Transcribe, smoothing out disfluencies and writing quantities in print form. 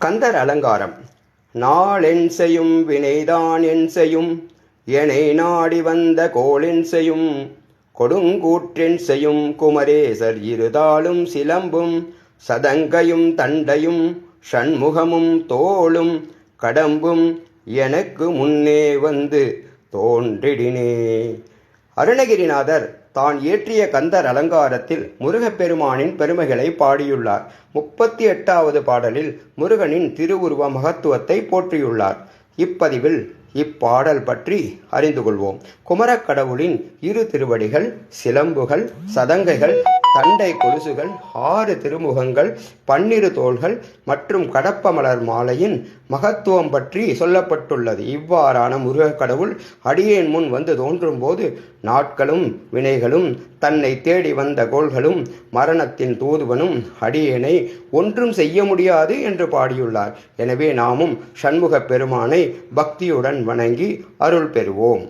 கந்தர் அலங்காரம். நாளென் செய்யும் வினைதான் என் செய்யும், எனை நாடி வந்த கோளென் செய்யும், கொடுங்கூற்றென் செய்யும் குமரேசர் இருதாளும் சிலம்பும் சதங்கையும் தண்டையும் ஷண்முகமும் தோளும் கடம்பும் எனக்கு முன்னே வந்து தோன்றிடினே. அருணகிரிநாதர் தான் இயற்றிய கந்தர் அலங்காரத்தில் முருகப்பெருமானின் பெருமைகளை பாடியுள்ளார். 38வது பாடலில் முருகனின் திருவுருவ மகத்துவத்தை போற்றியுள்ளார். இப்பதிவில் இப்பாடல் பற்றி அறிந்து கொள்வோம். குமரக்கடவுளின் இரு திருவடிகள், சிலம்புகள், சதங்கைகள், தண்டை கொலுசுகள், 6 திருமுகங்கள், 12 தோள்கள் மற்றும் கடப்ப மலர் மாலையின் மகத்துவம் பற்றி சொல்லப்பட்டுள்ளது. இவ்வாறான முருகக்கடவுள் அடியேன் முன் வந்து தோன்றும் போது நாட்களும் வினைகளும் தன்னை தேடி வந்த கோள்களும் மரணத்தின் தூதுவனும் அடியேனை ஒன்றும் செய்ய முடியாது என்று பாடியுள்ளார். எனவே நாமும் ஷண்முக பெருமானை பக்தியுடன் வணங்கி அருள் பெறுவோம்.